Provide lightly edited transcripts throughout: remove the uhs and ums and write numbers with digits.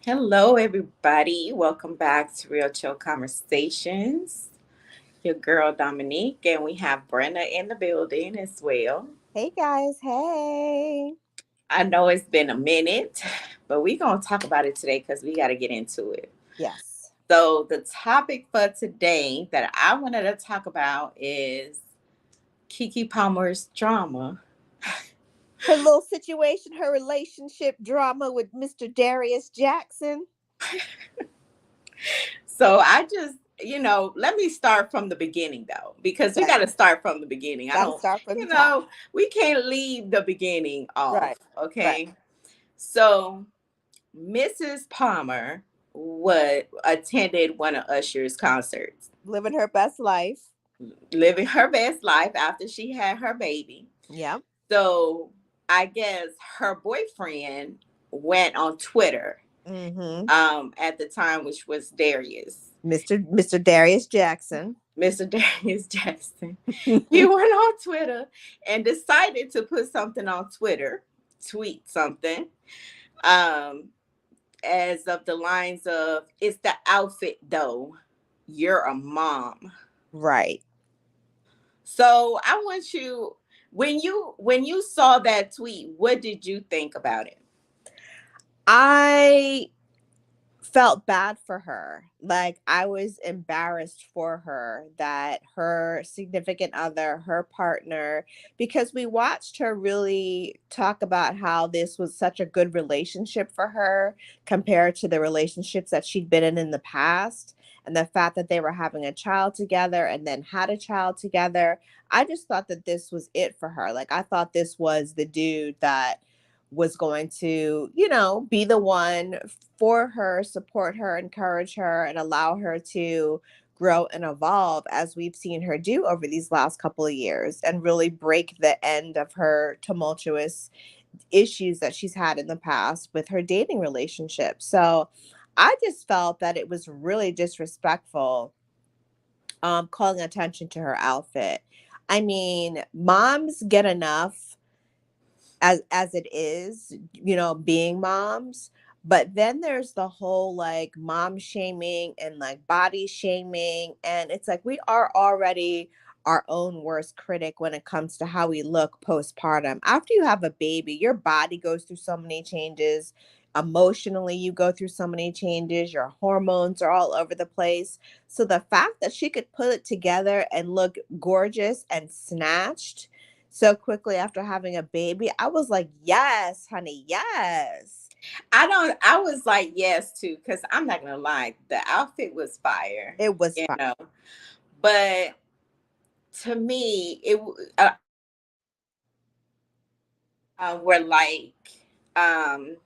Hello, everybody. Welcome back to Real Chill Conversations. Your girl Dominique, and we have Brenna in the building as well. Hey guys, hey. I know it's been a minute, but we're going to talk about it today because we got to get into it. Yes. So, the topic for today that I wanted to talk about is Keke Palmer's drama. Her little situation, her relationship drama with Mr. Darius Jackson. So, let me start from the beginning though, because we got Okay. to start from the beginning. I Gotta don't, start from the you top. know, we can't leave the beginning off. Right. Right. Okay. So, Mrs. Palmer would attended one of Usher's concerts, Living her best life. living her best life after she had her baby. Yep. So, I guess her boyfriend went on Twitter Mm-hmm. at the time, which was Darius. Mr. Darius Jackson. Mr. Darius Jackson. He went on Twitter and decided to put something on Twitter, tweet something, um, as of the lines of, "It's the outfit though. You're a mom." Right. So I want you, when you saw that tweet, what did you think about it? I felt bad for her. Like I was embarrassed for her that her significant other, her partner, because we watched her really talk about how this was such a good relationship for her compared to the relationships that she'd been in the past. And the fact that they were having a child together and then had a child together. I just thought that this was it for her. Like, I thought this was the dude that was going to, be the one for her, support her, encourage her, and allow her to grow and evolve as we've seen her do over these last couple of years and really break the end of her tumultuous issues that she's had in the past with her dating relationship. So I just felt that it was really disrespectful calling attention to her outfit. I mean, moms get enough as it is, being moms. But then there's the whole like mom shaming and like body shaming. And it's like we are already our own worst critic when it comes to how we look postpartum. After you have a baby, your body goes through so many changes. Emotionally, you go through so many changes. Your hormones are all over the place. So the fact that she could put it together and look gorgeous and snatched so quickly after having a baby, I was like, yes, honey, yes. I was like, yes, too, because I'm not going to lie. The outfit was fire, It was you fun. know, but to me, were like, um,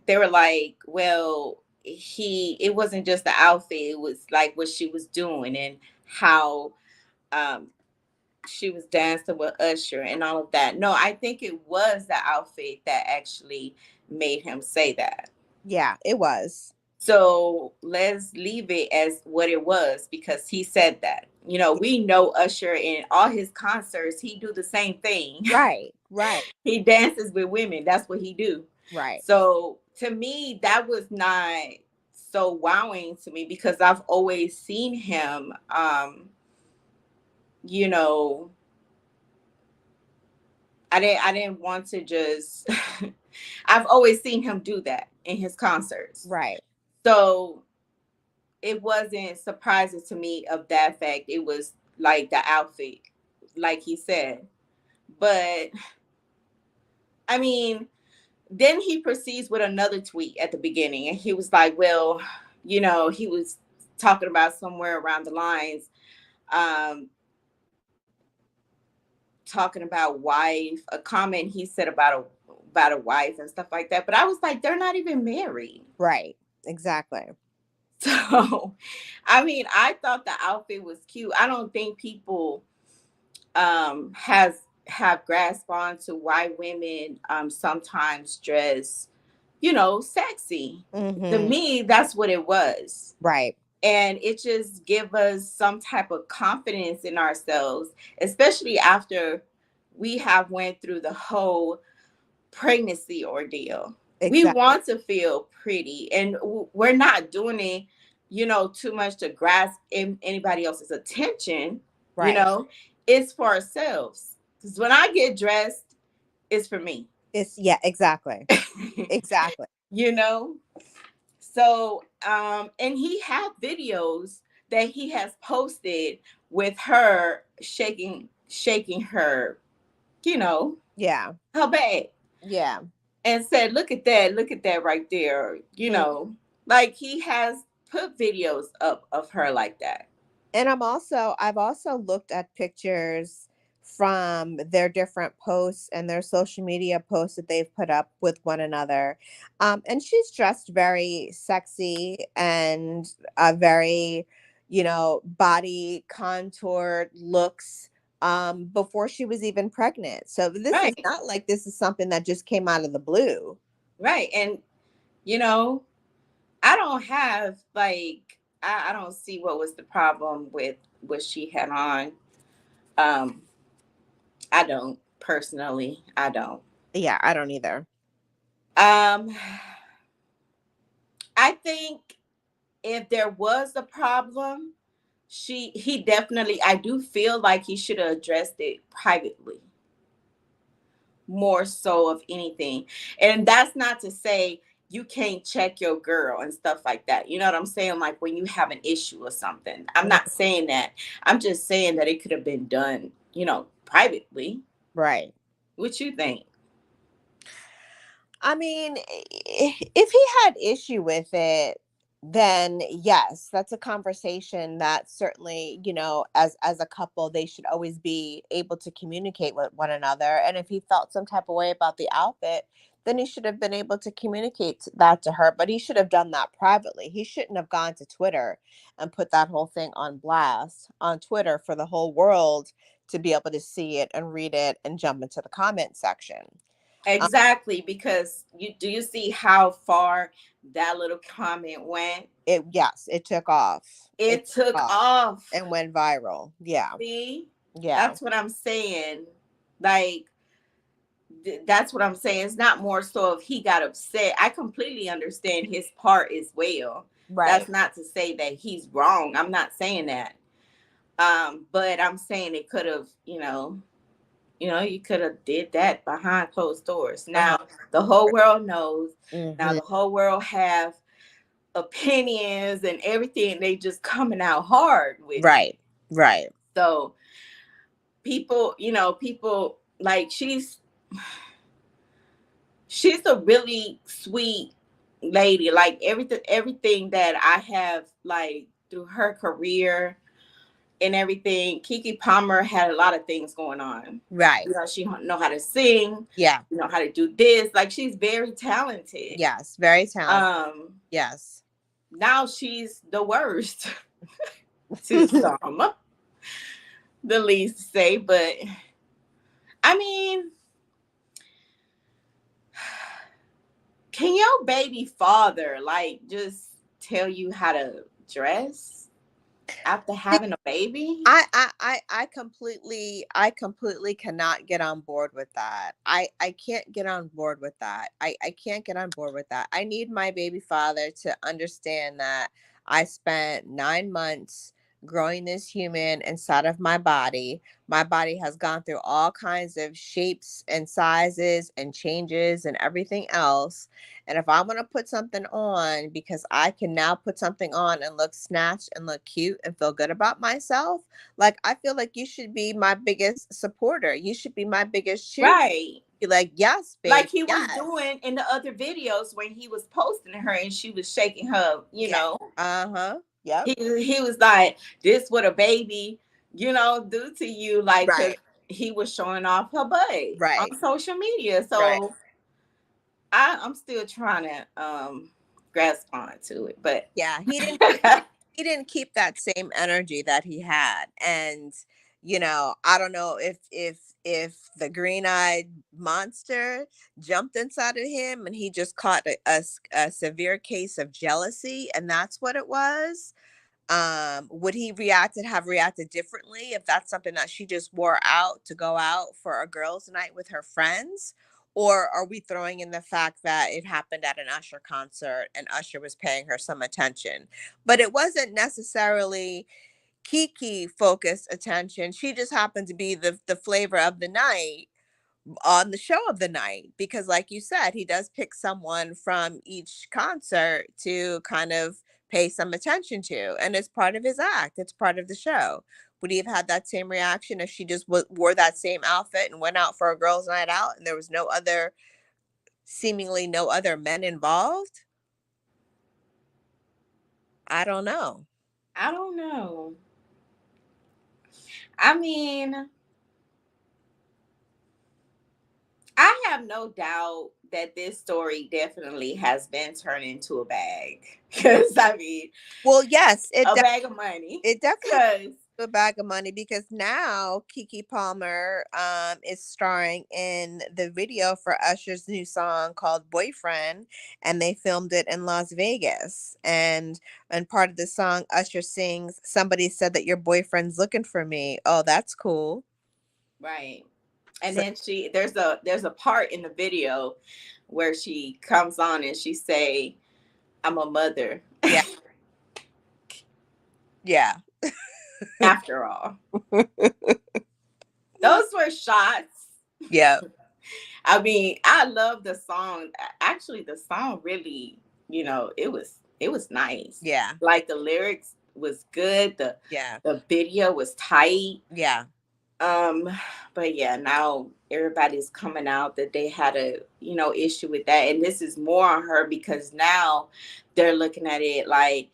they were like, well, it wasn't just the outfit, it was like what she was doing and how um, she was dancing with Usher and all of that. No, I think it was the outfit that actually made him say that. Yeah, it was. So let's leave it as what it was because he said that. We know Usher in all his concerts, he do the same thing. Right, right, He dances with women. That's what he do. right. So to me, that was not so wowing to me because I've always seen him you know, I didn't want to just I've always seen him do that in his concerts. Right. So it wasn't surprising to me of that fact. It was like the outfit, like he said. But I mean, then he proceeds with another tweet at the beginning, and he was like, well, he was talking about somewhere around the lines, um, talking about wife, a comment he said about a wife and stuff like that. But I was like, they're not even married. Right. Exactly. So, I mean, I thought the outfit was cute. I don't think people has have grasp on to why women sometimes dress, sexy. To Mm-hmm. me, that's what it was. Right. And it just give us some type of confidence in ourselves, especially after we have went through the whole pregnancy ordeal. We Exactly. want to feel pretty, and we're not doing it, too much to grasp anybody else's attention. You Right. know, it's for ourselves. Because when I get dressed, it's for me. It's yeah, exactly. Exactly. you know. So, and he had videos that he has posted with her shaking her, you know, Yeah. her bag, Yeah. and said, look at that right there, Mm. like he has put videos up of her like that. And I've also looked at pictures from their different posts and their social media posts that they've put up with one another. And she's dressed very sexy and a very, body contoured looks before she was even pregnant. So this is Right, not like this is something that just came out of the blue. right. And, you know, I don't have like, I don't see what was the problem with what she had on. Um, I don't personally. I don't. Yeah, I don't either. Um, I think if there was a problem, he definitely. I do feel like he should have addressed it privately, more so of anything. And that's not to say you can't check your girl and stuff like that. You know what I'm saying? Like when you have an issue or something. I'm Mm. not saying that. I'm just saying that it could have been done, privately. Right. What you think? I mean, if he had issue with it, then yes, that's a conversation that certainly, as a couple, they should always be able to communicate with one another. And if he felt some type of way about the outfit, then he should have been able to communicate that to her. But he should have done that privately. He shouldn't have gone to Twitter and put that whole thing on blast on Twitter for the whole world to be able to see it and read it and jump into the comment section. Exactly, because you see how far that little comment went? It yes, it took off. It It took took off off. and went viral. Yeah. See? Yeah. That's what I'm saying. Like that's what I'm saying. It's not more so if he got upset. I completely understand his part as well. Right. That's not to say that he's wrong. I'm not saying that. But I'm saying it could have, you could have did that behind closed doors. Uh-huh. Now the whole world knows. Now Hmm. the whole world have opinions and everything. They just coming out hard with it. Right. Right. So people like she's a really sweet lady. Like everything that I have like through her career and everything. Keke Palmer had a lot of things going on. Right. She know how to sing, Yeah. how to do this. Like she's very talented. Yes. Very talented. Um, Yes. Now she's the worst to some, the least to say. But I mean, can your baby father like just tell you how to dress after having a baby? I completely cannot get on board with that. I can't get on board with that. I can't get on board with that. I need my baby father to understand that I spent 9 months growing this human inside of my body. My body has gone through all kinds of shapes and sizes and changes and everything else. And if I want to put something on because I can now put something on and look snatched and look cute and feel good about myself, like I feel like you should be my biggest supporter. You should be my biggest cheerleader. Right. Be like, yes, Like baby, he was yes. doing in the other videos when he was posting her and she was shaking her, Yeah. Uh-huh. Yep. he was like, this what a baby, do to you, like, because Right. he was showing off her butt on Right. social media. Right. So I'm still trying to grasp on to it, but Yeah. He didn't keep that same energy that he had. And I don't know if the green-eyed monster jumped inside of him and he just caught a severe case of jealousy and that's what it was. Would he have reacted differently if that's something that she just wore out to go out for a girls night with her friends? Or are we throwing in the fact that it happened at an Usher concert and Usher was paying her some attention? But it wasn't necessarily Keke focused attention. She just happened to be the flavor of the night on the show of the night, because like you said, he does pick someone from each concert to kind of pay some attention to, and it's part of his act, it's part of the show. Would he have had that same reaction if she just wore that same outfit and went out for a girls night out and there was no other, seemingly no other men involved? I don't know. I don't know. I mean, I have no doubt that this story definitely has been turned into a bag. Because, I mean, Well, yes, a bag of money. it definitely Because, a bag of money, because now Keke Palmer is starring in the video for Usher's new song called Boyfriend, and they filmed it in Las Vegas. And part of the song, Usher sings, "Somebody said that your boyfriend's looking for me." Oh, that's cool. right. And So then there's a part in the video where she comes on and she say, I'm a mother yeah, yeah. after all. Those were shots. Yeah, I mean, I love the song. Actually, the song really, it was nice. yeah, Like the lyrics was good. The yeah, the video was tight. yeah. Um, but yeah, now everybody's coming out that they had a issue with that, and this is more on her because now they're looking at it like,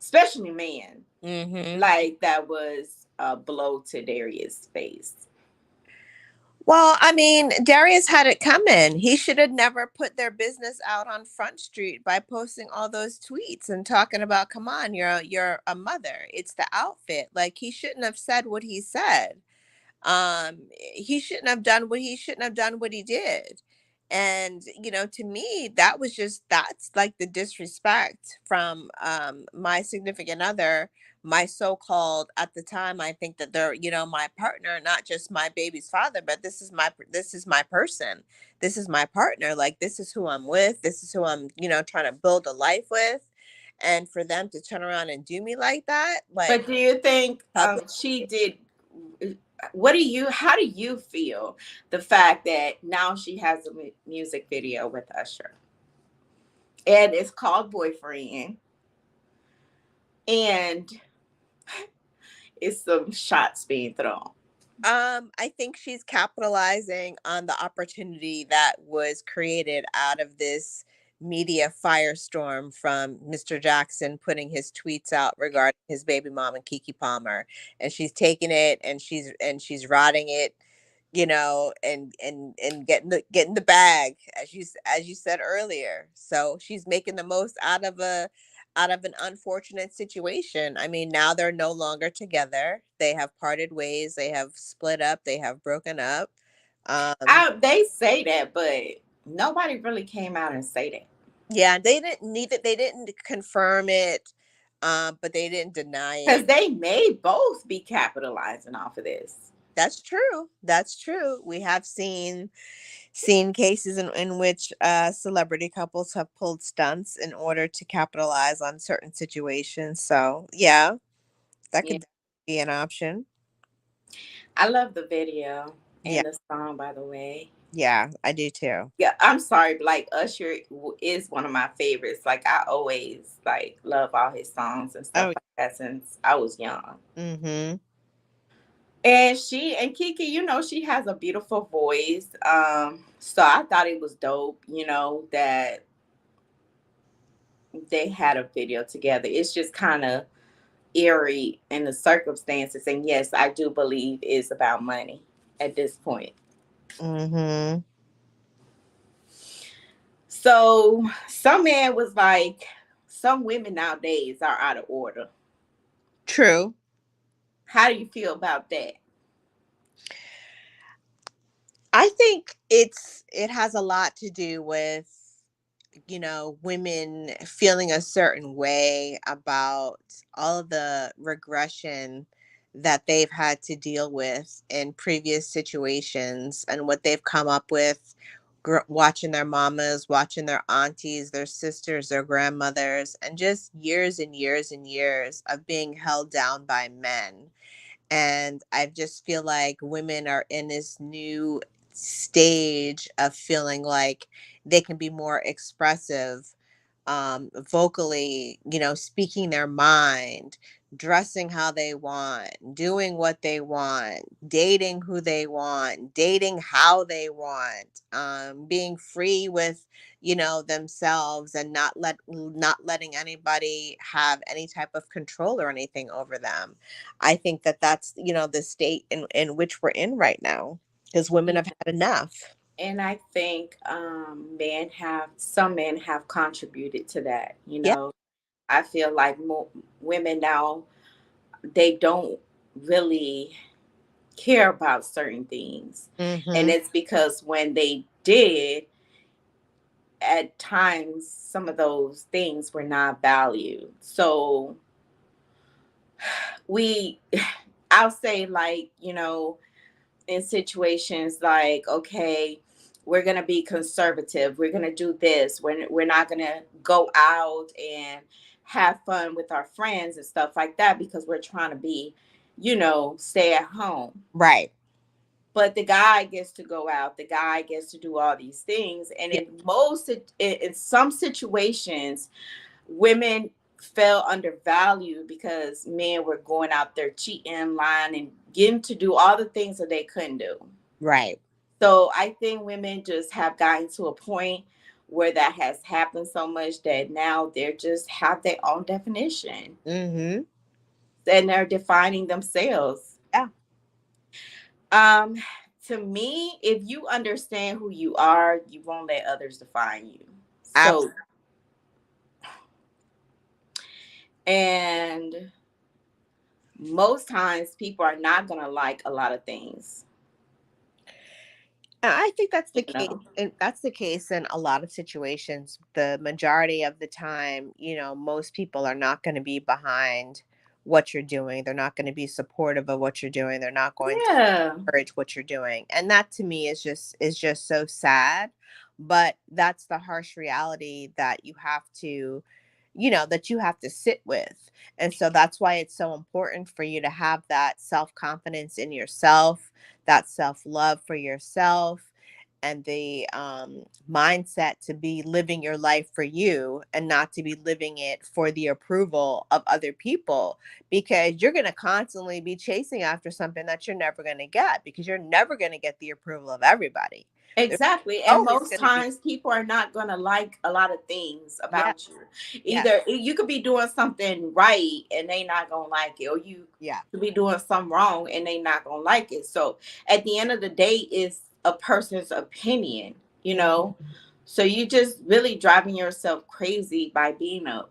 especially men, Mm-hmm. like that was a blow to Darius' face. Well, I mean, Darius had it coming. He should have never put their business out on Front Street by posting all those tweets and talking about, "Come on, you're a mother. It's the outfit." Like, he shouldn't have said what he said. He shouldn't have done what he shouldn't have done what he did. And to me, that's like the disrespect from my significant other, my so-called, at the time, I think that they're my partner, not just my baby's father, but this is my person, this is my partner, like, this is who I'm with, this is who I'm trying to build a life with. And for them to turn around and do me like that, like, But do you think public. she did? How do you feel the fact that now she has a music video with Usher and it's called Boyfriend and it's some shots being thrown? I think she's capitalizing on the opportunity that was created out of this media firestorm from Mr. Jackson putting his tweets out regarding his baby mom and Keke Palmer. And she's taking it and she's rotting it, and getting the bag, as you said earlier. So she's making the most out of an unfortunate situation. I mean, now they're no longer together. They have parted ways. They have split up. They have broken up. They say that, but nobody really came out and say that Yeah, they didn't confirm it, but they didn't deny because it. they may both be capitalizing off of this. That's true. That's true. We have seen cases in which celebrity couples have pulled stunts in order to capitalize on certain situations. So yeah, that Yeah, could be an option. I love the video Yeah, and the song, by the way. yeah, I do too. Yeah, I'm sorry, but like Usher is one of my favorites. Like I always like love all his songs and stuff Oh, like that since I was young. mm-hmm. And she and Kiki, she has a beautiful voice. So I thought it was dope, that they had a video together. It's just kind of eerie in the circumstances, and yes, I do believe it's about money at this point. Mm-hmm. So some man was like, some women nowadays are out of order. True. How do you feel about that? I think it has a lot to do with women feeling a certain way about all of the regression that they've had to deal with in previous situations and what they've come up with watching their mamas, watching their aunties, their sisters, their grandmothers, and just years and years and years of being held down by men. And I just feel like women are in this new stage of feeling like they can be more expressive, vocally, speaking their mind, dressing how they want, doing what they want, dating who they want, dating how they want, being free with, themselves, and not letting anybody have any type of control or anything over them. I think that that's, the state in which we're in right now, because women Yeah. have had enough. And I think some men have contributed to that. Yeah. I feel like women now, they don't really care about certain things. And Mm-hmm. it's because when they did, at times, some of those things were not valued. So we, I'll say, like, in situations like, okay, we're going to be conservative, we're going to do this, we're not going to go out and have fun with our friends and stuff like that because we're trying to be, stay at home. Right. But the guy gets to go out, the guy gets to do all these things, and Yeah. in some situations, women felt undervalued because men were going out there cheating, lying, and getting to do all the things that they couldn't do. Right. So I think women just have gotten to a point where that has happened so much that now they're just have their own definition Mm-hmm. and they're defining themselves. Yeah. Um, to me, if you understand who you are, you won't let others define you. So, Absolutely. and most times people are not going to like a lot of things, I think that's the you case, know. and that's the case in a lot of situations. The majority of the time, most people are not going to be behind what you're doing. They're not going to be supportive of what you're doing. They're not going to Yeah, encourage what you're doing. And that to me is just so sad. But that's the harsh reality that you have to sit with. And so that's why it's so important for you to have that self-confidence in yourself, that self-love for yourself, and the mindset to be living your life for you and not to be living it for the approval of other people, because you're going to constantly be chasing after something that you're never going to get, because you're never going to get the approval of everybody. There's exactly. And always most going to be. times people are not going to like a lot of things Yeah. about you. Yeah. Either you could be doing something right and they not going to like it, or you Yeah. could be doing something wrong and they not going to like it. So at the end of the day, it's a person's opinion, you Mm, know? So you just really driving yourself crazy by being a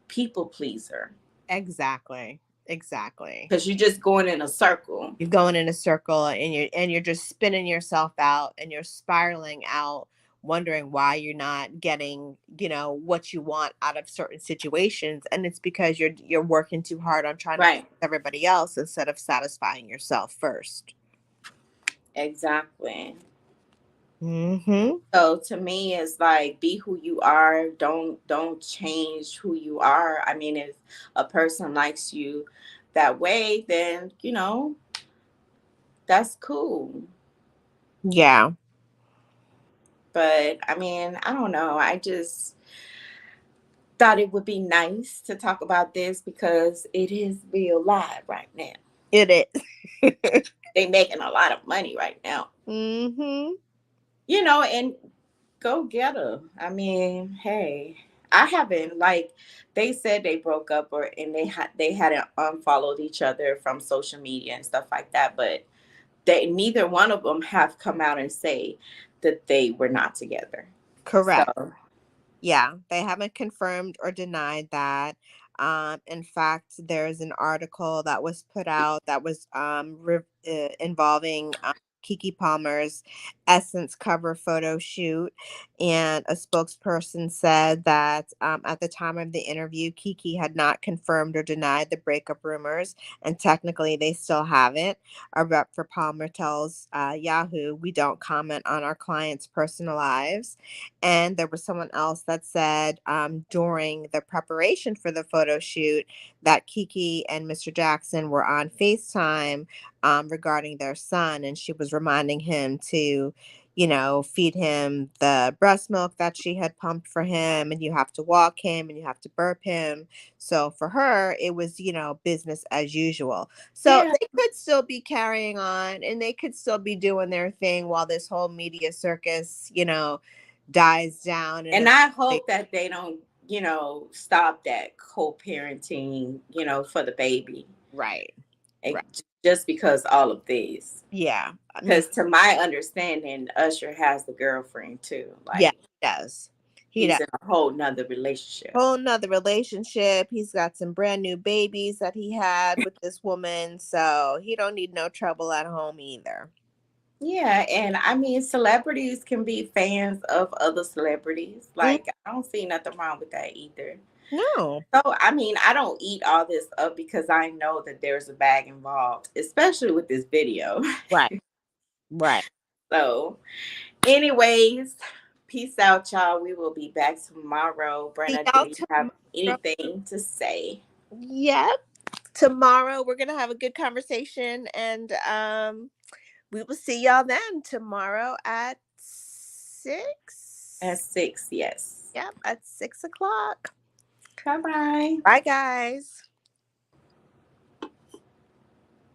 people pleaser exactly. Exactly. because you're just going in a circle. You're going in a circle, and you're just spinning yourself out, and you're spiraling out, wondering why you're not getting, what you want out of certain situations. And it's because you're working too hard on trying to please Right. everybody else instead of satisfying yourself first. Exactly. Mhm. So to me, it's like be who you are. Don't change who you are. I mean, if a person likes you that way, then that's cool. Yeah. But I mean, I don't know. I just thought it would be nice to talk about this because it is real live right now. It is. They making a lot of money right now. Mhm. And go get her. I mean, hey, I haven't like they said they broke up or and they hadn't unfollowed each other from social media and stuff like that, but they neither one of them have come out and say that they were not together. So Correct. Yeah, they haven't confirmed or denied that. In fact, there's an article that was put out that was involving Keke Palmer's Essence cover photo shoot. And a spokesperson said that at the time of the interview, Keke had not confirmed or denied the breakup rumors, and technically they still haven't. A rep for Palmer tells Yahoo, "We don't comment on our clients' personal lives." And there was someone else that said during the preparation for the photo shoot that Keke and Mr. Jackson were on FaceTime regarding their son, and she was reminding him to, feed him the breast milk that she had pumped for him, and you have to walk him and you have to burp him. So for her, it was, business as usual. So Yeah. they could still be carrying on and they could still be doing their thing while this whole media circus, dies down and And I eventually. hope that they don't, stop that co-parenting, for the baby. Right. Right. Just because all of these. Yeah. Me. Because to my understanding, Usher has the girlfriend too. Yeah, Like he does. He does. he's in a whole nother relationship. Whole nother relationship. He's got some brand new babies that he had with this woman, so he don't need no trouble at home either. Yeah, and I mean, celebrities can be fans of other celebrities. Mm, Like, I don't see nothing wrong with that either. no. So, I mean, I don't eat all this up because I know that there's a bag involved, especially with this video. Right. Right. So, anyways, peace out, y'all. We will be back tomorrow. See Brenna, do y'all you have tomorrow. anything to say? Yep. Tomorrow we're gonna have a good conversation, and we will see y'all then tomorrow at At 6. 6, yes. Yep, at 6 o'clock. Bye bye. Bye, guys.